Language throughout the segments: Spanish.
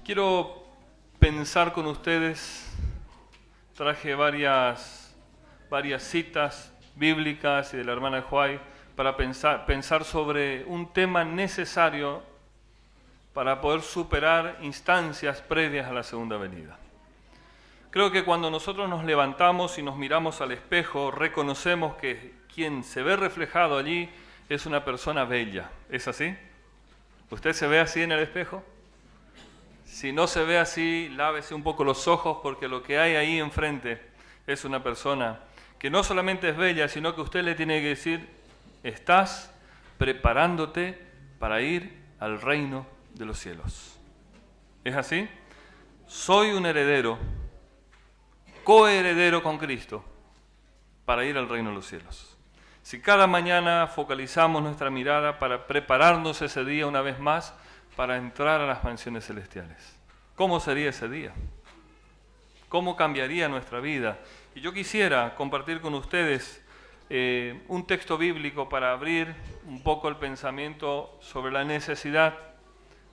Quiero pensar con ustedes, traje varias citas bíblicas y de la hermana Huay para pensar sobre un tema necesario para poder superar instancias previas a la segunda venida. Creo que cuando nosotros nos levantamos y nos miramos al espejo, reconocemos que quien se ve reflejado allí es una persona bella. ¿Es así? ¿Usted se ve así en el espejo? Si no se ve así, lávese un poco los ojos, porque lo que hay ahí enfrente es una persona que no solamente es bella, sino que usted le tiene que decir: estás preparándote para ir al reino de los cielos. ¿Es así? Soy un heredero, coheredero con Cristo, para ir al reino de los cielos. Si cada mañana focalizamos nuestra mirada para prepararnos ese día una vez más para entrar a las mansiones celestiales, ¿cómo sería ese día? ¿Cómo cambiaría nuestra vida? Y yo quisiera compartir con ustedes un texto bíblico para abrir un poco el pensamiento sobre la necesidad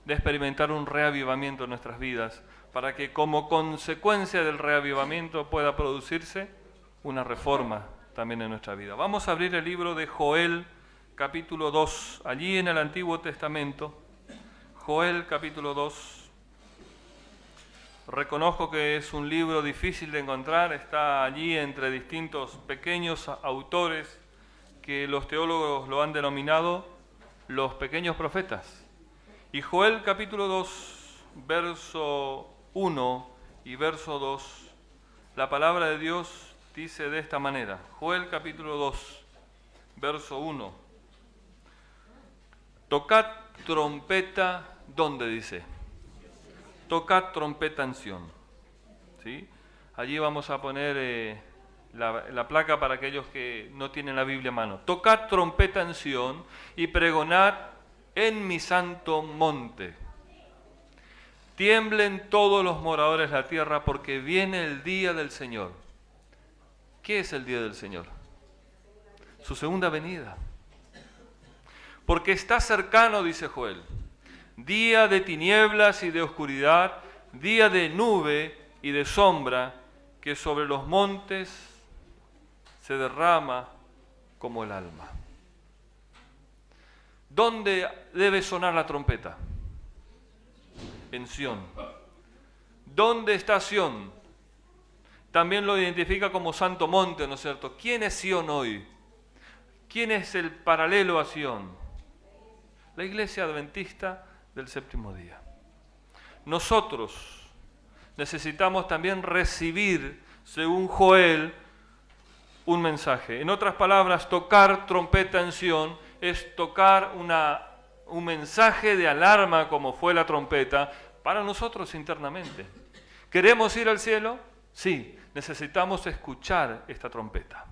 de experimentar un reavivamiento en nuestras vidas, para que como consecuencia del reavivamiento pueda producirse una reforma también en nuestra vida. Vamos a abrir el libro de Joel, capítulo 2, allí en el Antiguo Testamento. Joel, capítulo 2. Reconozco que es un libro difícil de encontrar, está allí entre distintos pequeños autores que los teólogos lo han denominado los pequeños profetas. Y Joel, capítulo 2, verso 1 y verso 2, la palabra de Dios dice de esta manera. Joel, capítulo 2, verso 1. Tocad trompeta, ¿dónde dice? Tocad trompeta en Sión. ¿Sí? Allí vamos a poner la placa para aquellos que no tienen la Biblia a mano. Tocad trompeta en Sión y pregonad en mi santo monte. Tiemblen todos los moradores de la tierra, porque viene el día del Señor. ¿Qué es el día del Señor? Su segunda venida. Porque está cercano, dice Joel, día de tinieblas y de oscuridad, día de nube y de sombra, que sobre los montes se derrama como el alma. ¿Dónde debe sonar la trompeta? En Sión. ¿Dónde está Sión? También lo identifica como Santo Monte, ¿no es cierto? ¿Quién es Sión hoy? ¿Quién es el paralelo a Sión? La Iglesia Adventista del Séptimo Día. Nosotros necesitamos también recibir, según Joel, un mensaje. En otras palabras, tocar trompeta en Sión es tocar un mensaje de alarma, como fue la trompeta, para nosotros internamente. ¿Queremos ir al cielo? Sí, necesitamos escuchar esta trompeta.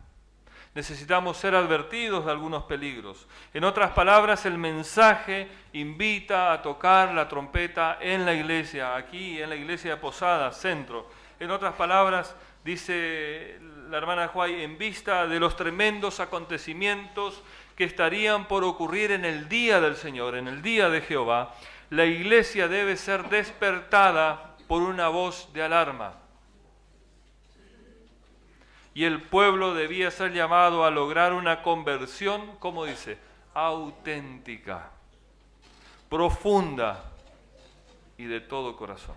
Necesitamos ser advertidos de algunos peligros. En otras palabras, el mensaje invita a tocar la trompeta en la iglesia, aquí en la iglesia de Posada, centro. En otras palabras, dice la hermana Huay, en vista de los tremendos acontecimientos que estarían por ocurrir en el día del Señor, en el día de Jehová, la iglesia debe ser despertada por una voz de alarma. Y el pueblo debía ser llamado a lograr una conversión, ¿cómo dice? Auténtica, profunda y de todo corazón.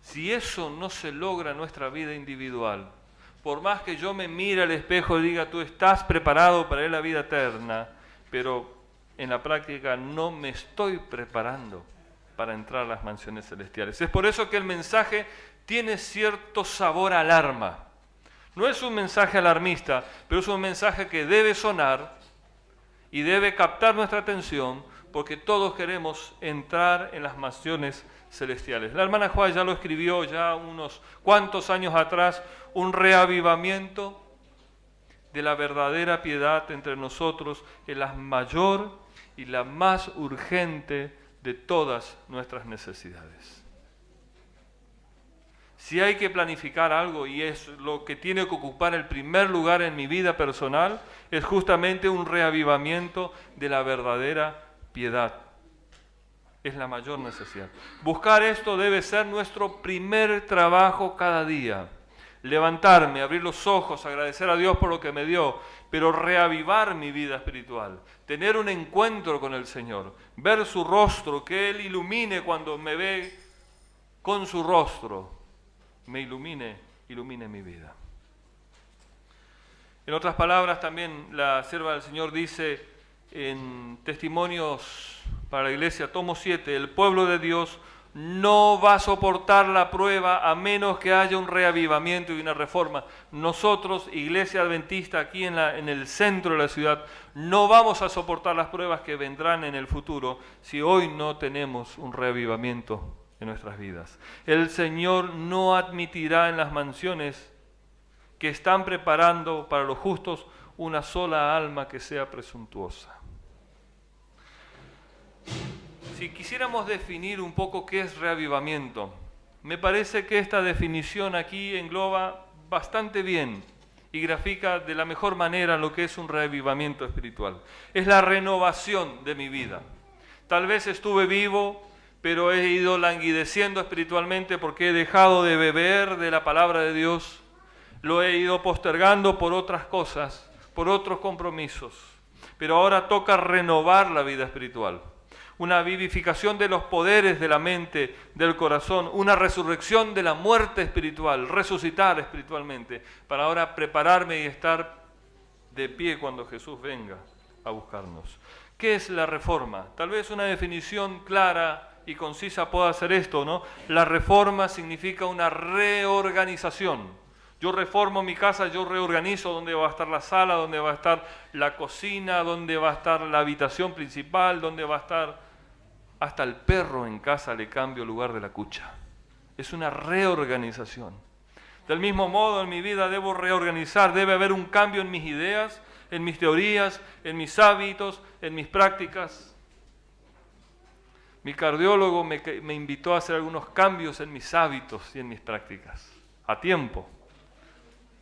Si eso no se logra en nuestra vida individual, por más que yo me mire al espejo y diga, tú estás preparado para ir a la vida eterna, pero en la práctica no me estoy preparando para entrar a las mansiones celestiales. Es por eso que el mensaje tiene cierto sabor a alarma. No es un mensaje alarmista, pero es un mensaje que debe sonar y debe captar nuestra atención, porque todos queremos entrar en las mansiones celestiales. La hermana Juárez ya lo escribió ya unos cuantos años atrás, un reavivamiento de la verdadera piedad entre nosotros es la mayor y la más urgente de todas nuestras necesidades. Si hay que planificar algo, y es lo que tiene que ocupar el primer lugar en mi vida personal, es justamente un reavivamiento de la verdadera piedad. es la mayor necesidad. Buscar esto debe ser nuestro primer trabajo cada día. Levantarme, abrir los ojos, agradecer a Dios por lo que me dio, pero reavivar mi vida espiritual, tener un encuentro con el Señor, ver su rostro, que Él ilumine cuando me ve con su rostro, me ilumine mi vida. En otras palabras, también la sierva del Señor dice en Testimonios para la Iglesia, tomo 7, el pueblo de Dios no va a soportar la prueba a menos que haya un reavivamiento y una reforma. Nosotros, Iglesia Adventista, aquí en el centro de la ciudad, no vamos a soportar las pruebas que vendrán en el futuro si hoy no tenemos un reavivamiento en nuestras vidas. El Señor no admitirá en las mansiones que están preparando para los justos una sola alma que sea presuntuosa. Si quisiéramos definir un poco qué es reavivamiento, me parece que esta definición aquí engloba bastante bien y grafica de la mejor manera lo que es un reavivamiento espiritual. Es la renovación de mi vida. Tal vez estuve vivo, pero he ido languideciendo espiritualmente porque he dejado de beber de la palabra de Dios, lo he ido postergando por otras cosas, por otros compromisos. Pero ahora toca renovar la vida espiritual. Una vivificación de los poderes de la mente, del corazón, una resurrección de la muerte espiritual, resucitar espiritualmente, para ahora prepararme y estar de pie cuando Jesús venga a buscarnos. ¿Qué es la reforma? Tal vez una definición clara y concisa pueda ser esto, ¿no? La reforma significa una reorganización. Yo reformo mi casa, yo reorganizo dónde va a estar la sala, dónde va a estar la cocina, dónde va a estar la habitación principal, dónde va a estar... Hasta el perro en casa le cambio el lugar de la cucha. Es una reorganización. Del mismo modo, en mi vida debo reorganizar, debe haber un cambio en mis ideas, en mis teorías, en mis hábitos, en mis prácticas. Mi cardiólogo me invitó a hacer algunos cambios en mis hábitos y en mis prácticas, a tiempo.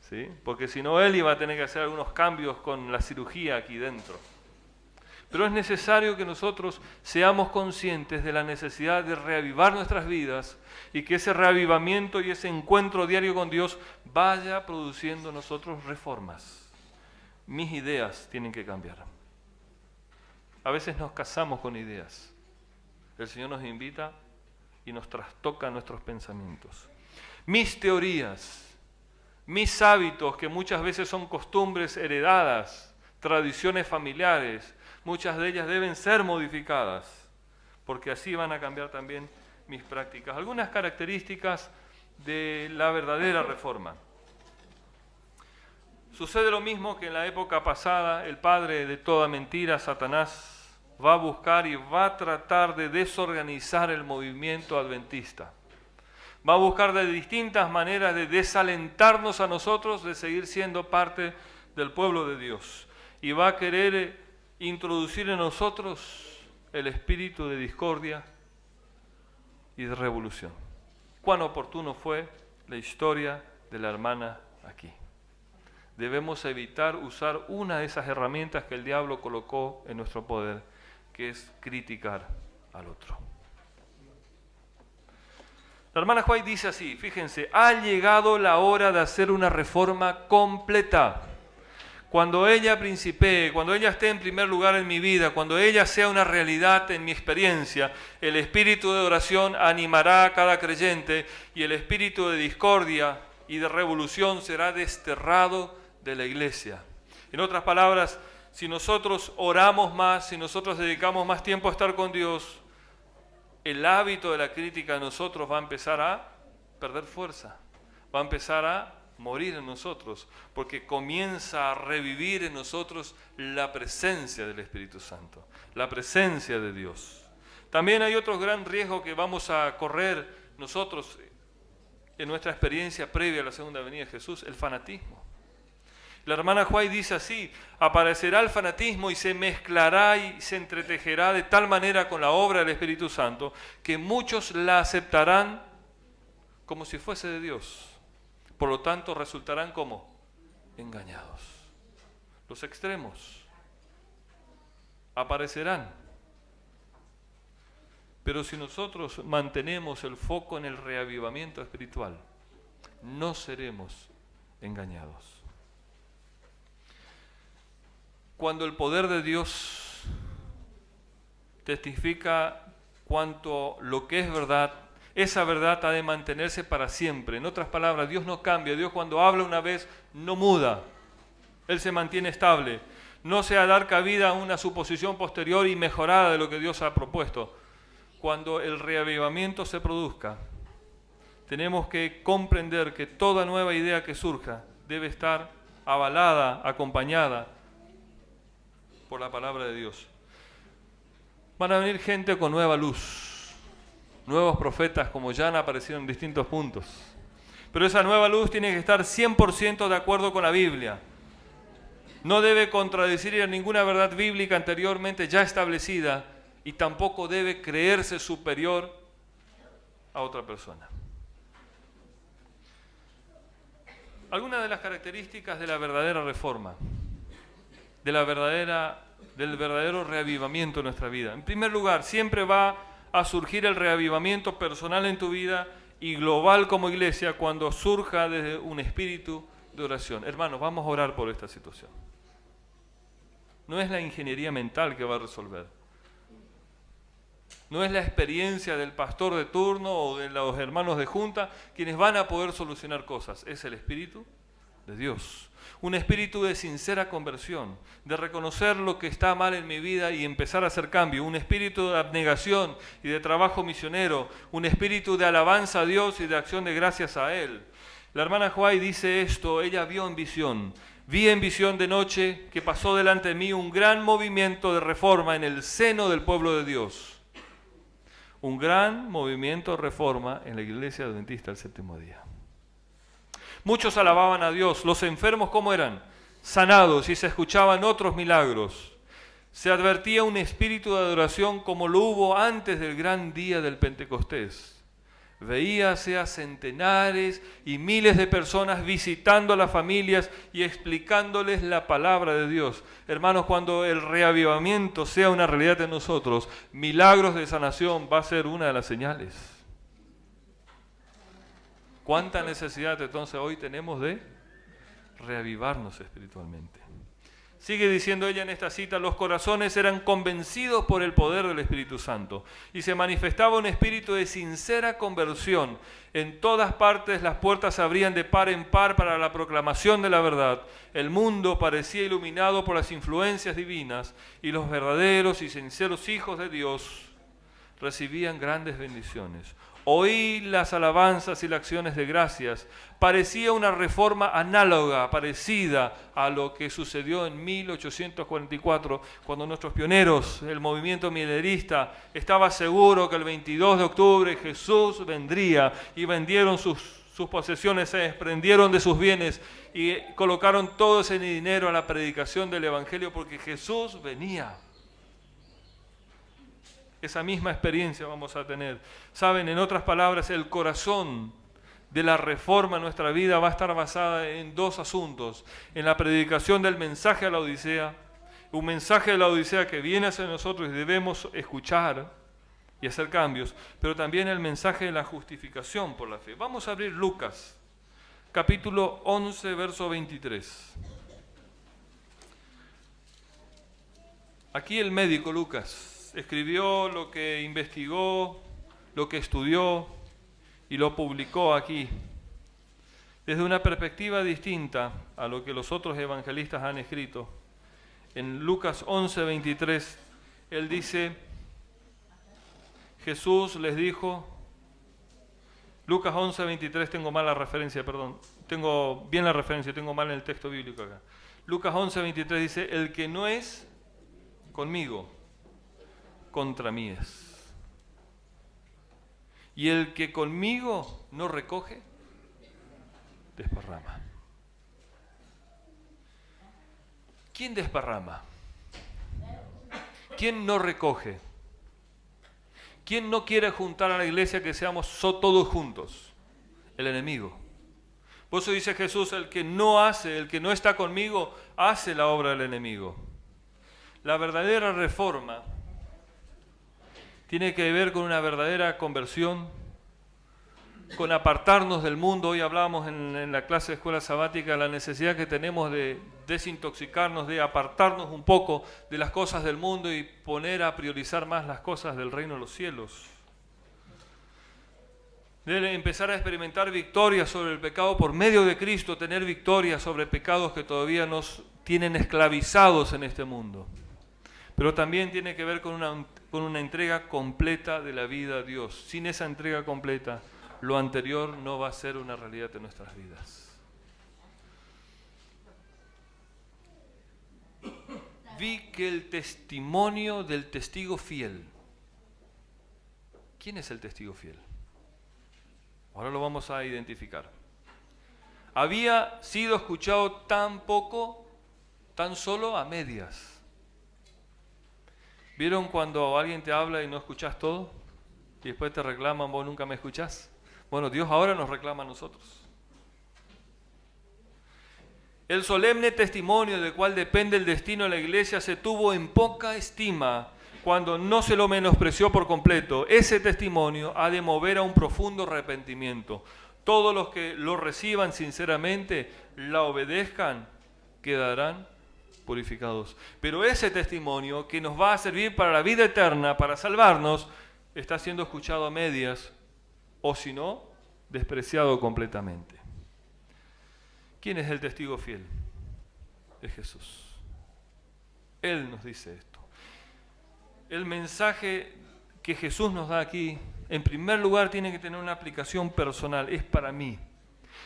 ¿Sí? Porque si no, él iba a tener que hacer algunos cambios con la cirugía aquí dentro. Pero es necesario que nosotros seamos conscientes de la necesidad de reavivar nuestras vidas y que ese reavivamiento y ese encuentro diario con Dios vaya produciendo en nosotros reformas. Mis ideas tienen que cambiar. A veces nos casamos con ideas. El Señor nos invita y nos trastoca nuestros pensamientos. Mis teorías, mis hábitos, que muchas veces son costumbres heredadas, tradiciones familiares, muchas de ellas deben ser modificadas, porque así van a cambiar también mis prácticas. Algunas características de la verdadera reforma. Sucede lo mismo que en la época pasada, el padre de toda mentira, Satanás, va a buscar y va a tratar de desorganizar el movimiento adventista. Va a buscar de distintas maneras de desalentarnos a nosotros de seguir siendo parte del pueblo de Dios. Y va a querer introducir en nosotros el espíritu de discordia y de revolución. Cuán oportuno fue la historia de la hermana aquí. Debemos evitar usar una de esas herramientas que el diablo colocó en nuestro poder, que es criticar al otro. La hermana White dice así, fíjense, ha llegado la hora de hacer una reforma completa. Cuando ella principee, cuando ella esté en primer lugar en mi vida, cuando ella sea una realidad en mi experiencia, el espíritu de oración animará a cada creyente y el espíritu de discordia y de revolución será desterrado de la iglesia. En otras palabras, si nosotros oramos más, si nosotros dedicamos más tiempo a estar con Dios, el hábito de la crítica en nosotros va a empezar a perder fuerza, va a empezar a morir en nosotros, porque comienza a revivir en nosotros la presencia del Espíritu Santo, la presencia de Dios. También hay otro gran riesgo que vamos a correr nosotros en nuestra experiencia previa a la segunda venida de Jesús, el fanatismo. La hermana White dice así, aparecerá el fanatismo y se mezclará y se entretejerá de tal manera con la obra del Espíritu Santo que muchos la aceptarán como si fuese de Dios. Por lo tanto, resultarán como engañados. Los extremos aparecerán. Pero si nosotros mantenemos el foco en el reavivamiento espiritual, no seremos engañados. Cuando el poder de Dios testifica cuanto lo que es verdad, esa verdad ha de mantenerse para siempre. En otras palabras, Dios no cambia. Dios cuando habla una vez no muda. Él se mantiene estable. No se ha de dar cabida a una suposición posterior y mejorada de lo que Dios ha propuesto. Cuando el reavivamiento se produzca, tenemos que comprender que toda nueva idea que surja debe estar avalada, acompañada por la palabra de Dios. Van a venir gente con nueva luz, nuevos profetas como ya han aparecido en distintos puntos. Pero esa nueva luz tiene que estar 100% de acuerdo con la Biblia. No debe contradecir a ninguna verdad bíblica anteriormente ya establecida y tampoco debe creerse superior a otra persona. Algunas de las características de la verdadera reforma, del verdadero reavivamiento en nuestra vida. En primer lugar, siempre va a surgir el reavivamiento personal en tu vida y global como iglesia cuando surja desde un espíritu de oración. Hermanos, vamos a orar por esta situación. No es la ingeniería mental que va a resolver. No es la experiencia del pastor de turno o de los hermanos de junta quienes van a poder solucionar cosas. Es el Espíritu de Dios. Un espíritu de sincera conversión, de reconocer lo que está mal en mi vida y empezar a hacer cambio. Un espíritu de abnegación y de trabajo misionero. Un espíritu de alabanza a Dios y de acción de gracias a Él. La hermana Huay dice esto, ella vio en visión. Vi en visión de noche que pasó delante de mí un gran movimiento de reforma en el seno del pueblo de Dios. Un gran movimiento de reforma en la iglesia adventista del séptimo día. Muchos alababan a Dios. Los enfermos, ¿cómo eran? Sanados, y se escuchaban otros milagros. Se advertía un espíritu de adoración como lo hubo antes del gran día del Pentecostés. Veíase a centenares y miles de personas visitando a las familias y explicándoles la palabra de Dios. Hermanos, cuando el reavivamiento sea una realidad en nosotros, milagros de sanación va a ser una de las señales. ¿Cuánta necesidad entonces hoy tenemos de reavivarnos espiritualmente? Sigue diciendo ella en esta cita, los corazones eran convencidos por el poder del Espíritu Santo y se manifestaba un espíritu de sincera conversión. En todas partes las puertas se abrían de par en par para la proclamación de la verdad. El mundo parecía iluminado por las influencias divinas y los verdaderos y sinceros hijos de Dios recibían grandes bendiciones. Oí las alabanzas y las acciones de gracias. Parecía una reforma análoga, parecida a lo que sucedió en 1844, cuando nuestros pioneros, el movimiento milerista, estaba seguro que el 22 de octubre Jesús vendría y vendieron sus posesiones, se desprendieron de sus bienes y colocaron todo ese dinero a la predicación del Evangelio porque Jesús venía. Esa misma experiencia vamos a tener. Saben, en otras palabras, el corazón de la reforma en nuestra vida va a estar basada en dos asuntos. En la predicación del mensaje a la Odisea, un mensaje de la Odisea que viene hacia nosotros y debemos escuchar y hacer cambios, pero también el mensaje de la justificación por la fe. Vamos a abrir Lucas, capítulo 11, verso 23. Aquí el médico Lucas escribió lo que investigó, lo que estudió y lo publicó aquí, desde una perspectiva distinta a lo que los otros evangelistas han escrito. En Lucas 11, 23, él dice, Jesús les dijo, Lucas 11, 23, tengo mal la referencia, perdón, tengo bien la referencia, tengo mal en el texto bíblico acá. Lucas 11, 23 dice, el que no es conmigo, contra mí es. Y el que conmigo no recoge, desparrama. ¿Quién desparrama? ¿Quién no recoge? ¿Quién no quiere juntar a la iglesia que seamos todos juntos? El enemigo. Por eso dice Jesús, el que no hace, el que no está conmigo, hace la obra del enemigo. La verdadera reforma tiene que ver con una verdadera conversión, con apartarnos del mundo. Hoy hablábamos en la clase de escuela sabática la necesidad que tenemos de desintoxicarnos, de apartarnos un poco de las cosas del mundo y poner a priorizar más las cosas del reino de los cielos. De empezar a experimentar victoria sobre el pecado por medio de Cristo, tener victoria sobre pecados que todavía nos tienen esclavizados en este mundo. Pero también tiene que ver con una entrega completa de la vida a Dios. Sin esa entrega completa, lo anterior no va a ser una realidad de nuestras vidas. Vi que el testimonio del testigo fiel. ¿Quién es el testigo fiel? Ahora lo vamos a identificar. Había sido escuchado tan poco, tan solo a medias. ¿Vieron cuando alguien te habla y no escuchás todo? Y después te reclaman, vos nunca me escuchás. Bueno, Dios ahora nos reclama a nosotros. El solemne testimonio del cual depende el destino de la iglesia se tuvo en poca estima cuando no se lo menospreció por completo. Ese testimonio ha de mover a un profundo arrepentimiento. Todos los que lo reciban sinceramente, la obedezcan, quedarán purificados. Pero ese testimonio que nos va a servir para la vida eterna, para salvarnos, está siendo escuchado a medias, o si no, despreciado completamente. ¿Quién es el testigo fiel? Es Jesús. Él nos dice esto. El mensaje que Jesús nos da aquí, en primer lugar, tiene que tener una aplicación personal, es para mí.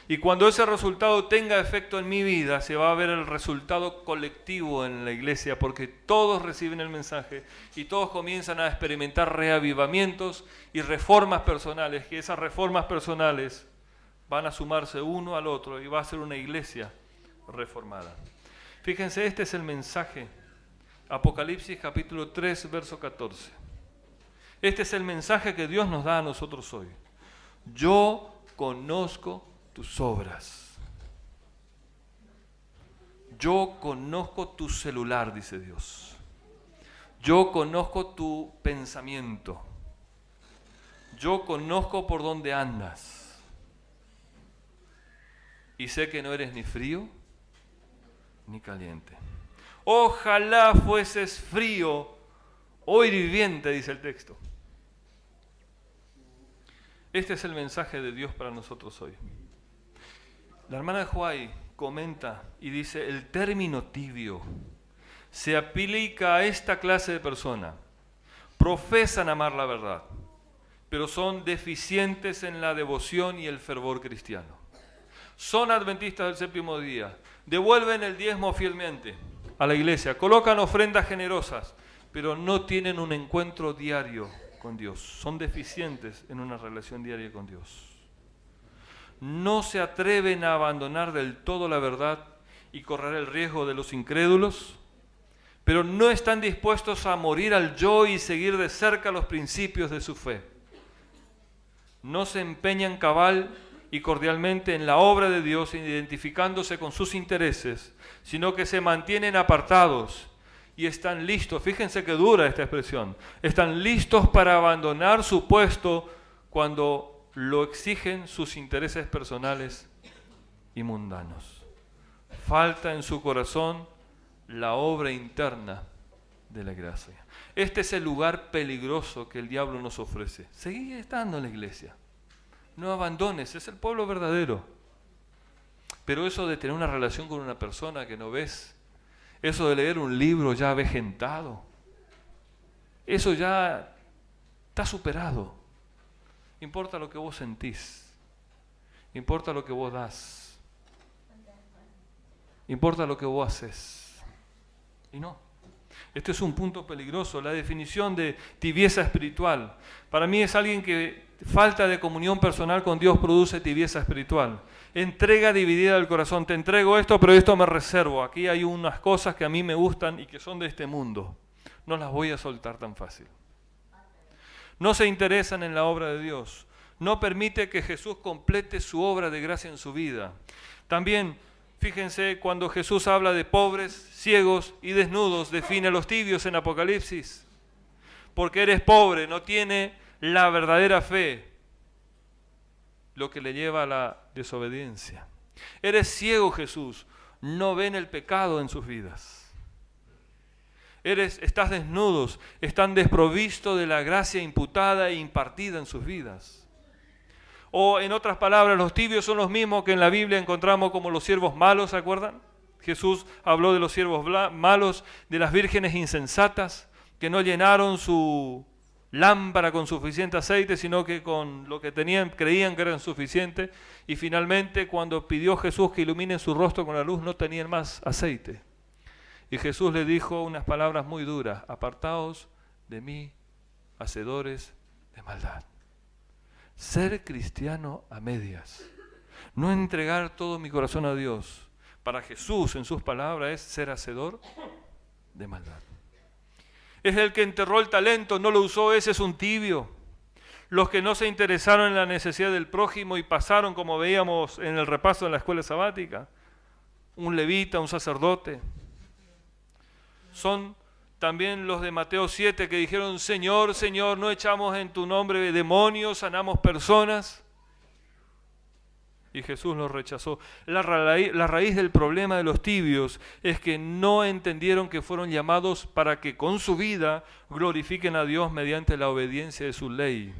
Y cuando ese resultado tenga efecto en mi vida, se va a ver el resultado colectivo en la iglesia, porque todos reciben el mensaje y todos comienzan a experimentar reavivamientos y reformas personales, que esas reformas personales van a sumarse uno al otro y va a ser una iglesia reformada. Fíjense, este es el mensaje, Apocalipsis capítulo 3, verso 14. Este es el mensaje que Dios nos da a nosotros hoy. Yo conozco tus obras. Yo conozco tu celular, dice Dios. Yo conozco tu pensamiento. Yo conozco por dónde andas. Y sé que no eres ni frío ni caliente. Ojalá fueses frío o hirviente, dice el texto. Este es el mensaje de Dios para nosotros hoy. La hermana Huay comenta y dice, el término tibio se aplica a esta clase de personas. Profesan amar la verdad, pero son deficientes en la devoción y el fervor cristiano. Son adventistas del séptimo día, devuelven el diezmo fielmente a la iglesia, colocan ofrendas generosas, pero no tienen un encuentro diario con Dios. Son deficientes en una relación diaria con Dios. No se atreven a abandonar del todo la verdad y correr el riesgo de los incrédulos, pero no están dispuestos a morir al yo y seguir de cerca los principios de su fe. No se empeñan cabal y cordialmente en la obra de Dios, identificándose con sus intereses, sino que se mantienen apartados y están listos, fíjense que dura esta expresión, están listos para abandonar su puesto cuando lo exigen sus intereses personales y mundanos. Falta en su corazón la obra interna de la gracia. Este es el lugar peligroso que el diablo nos ofrece. Seguí estando en la iglesia. No abandones, es el pueblo verdadero. Pero eso de tener una relación con una persona que no ves, eso de leer un libro ya avejentado, eso ya está superado. Importa lo que vos sentís, importa lo que vos das, importa lo que vos haces. Y no, este es un punto peligroso. La definición de tibieza espiritual, para mí es alguien que falta de comunión personal con Dios produce tibieza espiritual. Entrega dividida del corazón, te entrego esto, pero esto me reservo. Aquí hay unas cosas que a mí me gustan y que son de este mundo. No las voy a soltar tan fácil. No se interesan en la obra de Dios. No permite que Jesús complete su obra de gracia en su vida. También, fíjense, cuando Jesús habla de pobres, ciegos y desnudos, define a los tibios en Apocalipsis. porque eres pobre, no tiene la verdadera fe, lo que le lleva a la desobediencia. Eres ciego, Jesús, no ven el pecado en sus vidas. Estás desnudos, están desprovistos de la gracia imputada e impartida en sus vidas. O en otras palabras, los tibios son los mismos que en la Biblia encontramos como los siervos malos, ¿se acuerdan? Jesús habló de los siervos malos, de las vírgenes insensatas, que no llenaron su lámpara con suficiente aceite, sino que con lo que tenían creían que era suficiente, y finalmente cuando pidió Jesús que iluminen su rostro con la luz, no tenían más aceite. Y Jesús le dijo unas palabras muy duras: apartaos de mí, hacedores de maldad. Ser cristiano a medias, no entregar todo mi corazón a Dios, para Jesús en sus palabras es ser hacedor de maldad. Es el que enterró el talento, no lo usó, ese es un tibio. Los que no se interesaron en la necesidad del prójimo y pasaron, como veíamos en el repaso de la escuela sabática, un levita, un sacerdote. Son también los de Mateo 7 que dijeron: Señor, Señor, no echamos en tu nombre demonios, sanamos personas. Y Jesús los rechazó. La raíz del problema de los tibios es que no entendieron que fueron llamados para que con su vida glorifiquen a Dios mediante la obediencia de su ley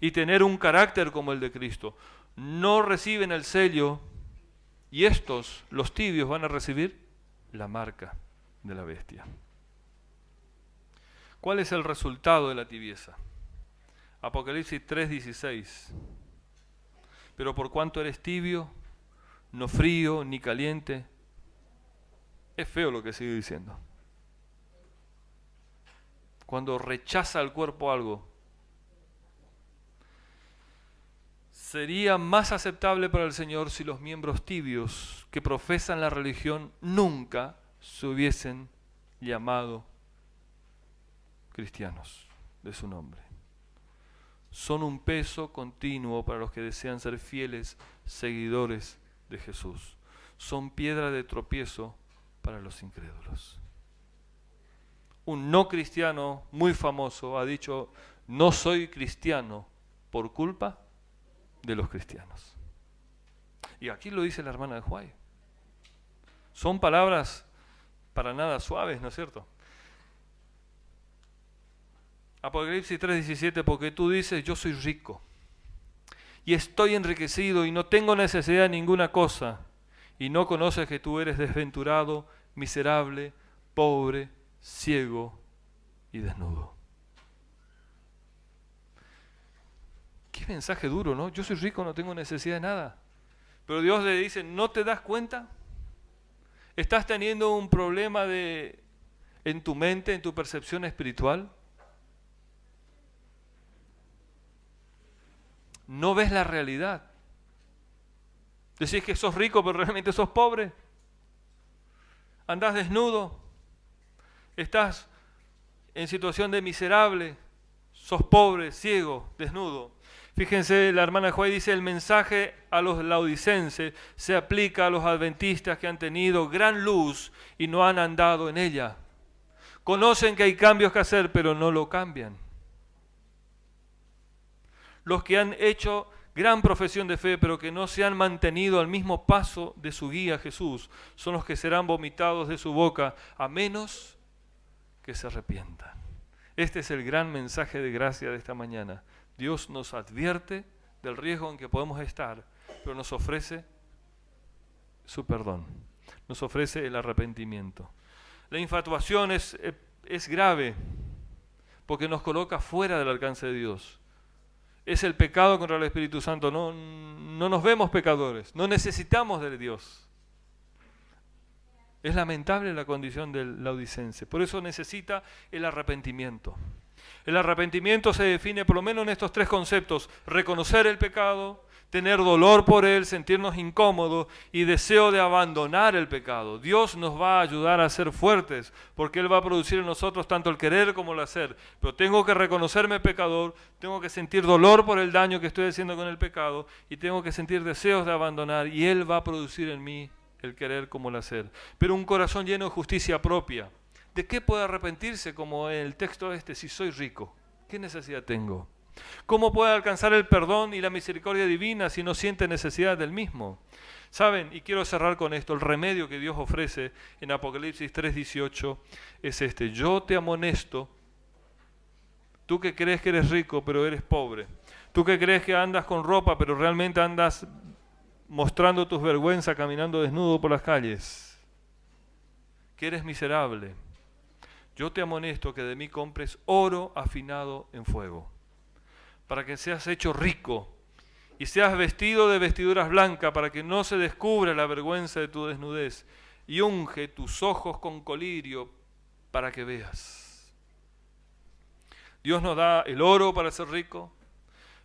y tener un carácter como el de Cristo. No reciben el sello, y estos, los tibios, van a recibir la marca de la bestia. ¿Cuál es el resultado de la tibieza? Apocalipsis 3:16. Pero por cuanto eres tibio, no frío ni caliente. Es feo lo que sigue diciendo. Cuando rechaza el cuerpo algo, sería más aceptable para el Señor si los miembros tibios que profesan la religión nunca se hubiesen llamado cristianos de su nombre. Son un peso continuo para los que desean ser fieles seguidores de Jesús. Son piedra de tropiezo para los incrédulos. Un no cristiano muy famoso ha dicho: no soy cristiano por culpa de los cristianos. Y aquí lo dice la hermana de Huay. Son palabras para nada suaves, ¿no es cierto? Apocalipsis 3:17, porque tú dices: yo soy rico y estoy enriquecido y no tengo necesidad de ninguna cosa, y no conoces que tú eres desventurado, miserable, pobre, ciego y desnudo. Qué mensaje duro, ¿no? Yo soy rico, no tengo necesidad de nada. Pero Dios le dice: ¿no te das cuenta? ¿Estás teniendo un problema en tu mente, en tu percepción espiritual? No ves la realidad. Decís que sos rico, pero realmente sos pobre. Andás desnudo. Estás en situación de miserable. Sos pobre, ciego, desnudo. Fíjense, la hermana Juárez dice: el mensaje a los laodicenses se aplica a los adventistas que han tenido gran luz y no han andado en ella. Conocen que hay cambios que hacer, pero no lo cambian. Los que han hecho gran profesión de fe, pero que no se han mantenido al mismo paso de su guía Jesús, son los que serán vomitados de su boca, a menos que se arrepientan. Este es el gran mensaje de gracia de esta mañana. Dios nos advierte del riesgo en que podemos estar, pero nos ofrece su perdón, nos ofrece el arrepentimiento. La infatuación es grave, porque nos coloca fuera del alcance de Dios. Es el pecado contra el Espíritu Santo. No nos vemos pecadores, no necesitamos de Dios. Es lamentable la condición del laodicense. Por eso necesita el arrepentimiento. El arrepentimiento se define por lo menos en estos tres conceptos: reconocer el pecado, tener dolor por él, sentirnos incómodos y deseo de abandonar el pecado. Dios nos va a ayudar a ser fuertes, porque Él va a producir en nosotros tanto el querer como el hacer. Pero tengo que reconocerme pecador, tengo que sentir dolor por el daño que estoy haciendo con el pecado y tengo que sentir deseos de abandonar, y Él va a producir en mí el querer como el hacer. Pero un corazón lleno de justicia propia, ¿De qué puede arrepentirse como en el texto este si soy rico? ¿Qué necesidad tengo? ¿Cómo puede alcanzar el perdón y la misericordia divina si no siente necesidad del mismo? ¿Saben? Y quiero cerrar con esto. El remedio que Dios ofrece en Apocalipsis 3:18 es este. Yo te amonesto, tú que crees que eres rico pero eres pobre. Tú que crees que andas con ropa pero realmente andas mostrando tus vergüenzas caminando desnudo por las calles. Que eres miserable. Yo te amonesto que de mí compres oro afinado en fuego, para que seas hecho rico y seas vestido de vestiduras blancas, para que no se descubra la vergüenza de tu desnudez, y unge tus ojos con colirio para que veas. Dios nos da el oro para ser rico,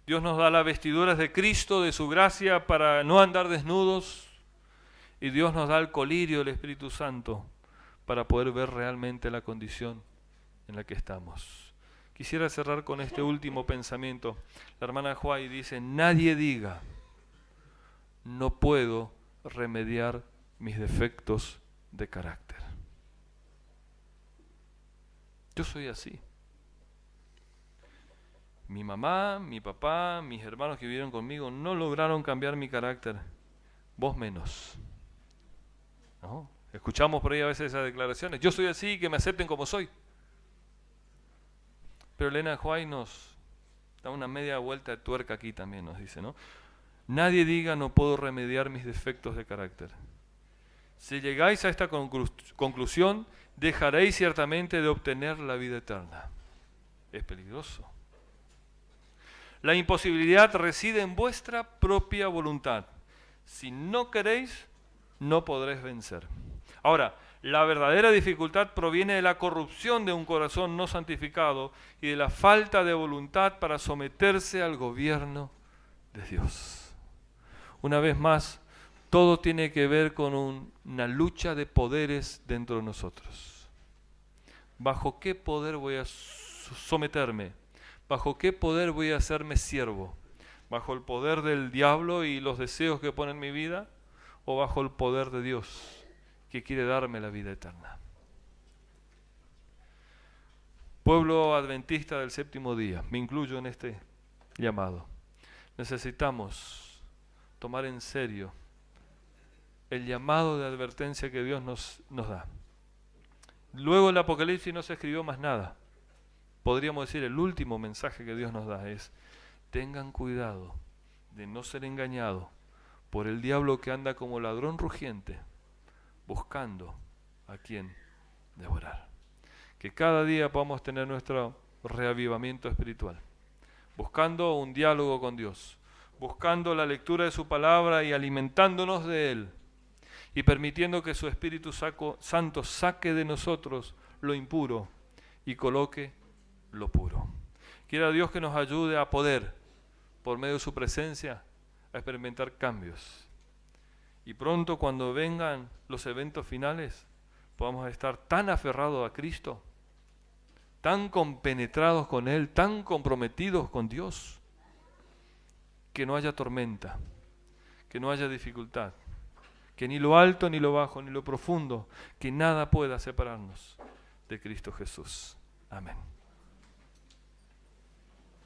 Dios nos da las vestiduras de Cristo, de su gracia, para no andar desnudos, y Dios nos da el colirio del Espíritu Santo para poder ver realmente la condición en la que estamos. Quisiera cerrar con este último pensamiento. La hermana Huay dice, nadie diga, no puedo remediar mis defectos de carácter. Yo soy así. Mi mamá, mi papá, mis hermanos que vivieron conmigo no lograron cambiar mi carácter. Vos menos. ¿No? Escuchamos por ahí a veces esas declaraciones. Yo soy así, que me acepten como soy. Pero Elena White nos da una media vuelta de tuerca aquí también, nos dice, ¿no? Nadie diga no puedo remediar mis defectos de carácter. Si llegáis a esta conclusión, dejaréis ciertamente de obtener la vida eterna. Es peligroso. La imposibilidad reside en vuestra propia voluntad. Si no queréis, no podréis vencer. Ahora, la verdadera dificultad proviene de la corrupción de un corazón no santificado y de la falta de voluntad para someterse al gobierno de Dios. Una vez más, todo tiene que ver con una lucha de poderes dentro de nosotros. ¿Bajo qué poder voy a someterme? ¿Bajo qué poder voy a hacerme siervo? ¿Bajo el poder del diablo y los deseos que pone en mi vida? ¿O bajo el poder de Dios que quiere darme la vida eterna? Pueblo adventista del séptimo día, me incluyo en este llamado. Necesitamos tomar en serio el llamado de advertencia que Dios nos da. Luego el Apocalipsis no se escribió más nada. Podríamos decir el último mensaje que Dios nos da es: tengan cuidado de no ser engañados por el diablo que anda como ladrón rugiente, buscando a quien devorar. Que cada día podamos tener nuestro reavivamiento espiritual, buscando un diálogo con Dios, buscando la lectura de su palabra y alimentándonos de Él, y permitiendo que su Espíritu Santo saque de nosotros lo impuro y coloque lo puro. Quiera Dios que nos ayude a poder, por medio de su presencia, a experimentar cambios. Y pronto, cuando vengan los eventos finales, podamos estar tan aferrados a Cristo, tan compenetrados con Él, tan comprometidos con Dios, que no haya tormenta, que no haya dificultad, que ni lo alto, ni lo bajo, ni lo profundo, que nada pueda separarnos de Cristo Jesús. Amén.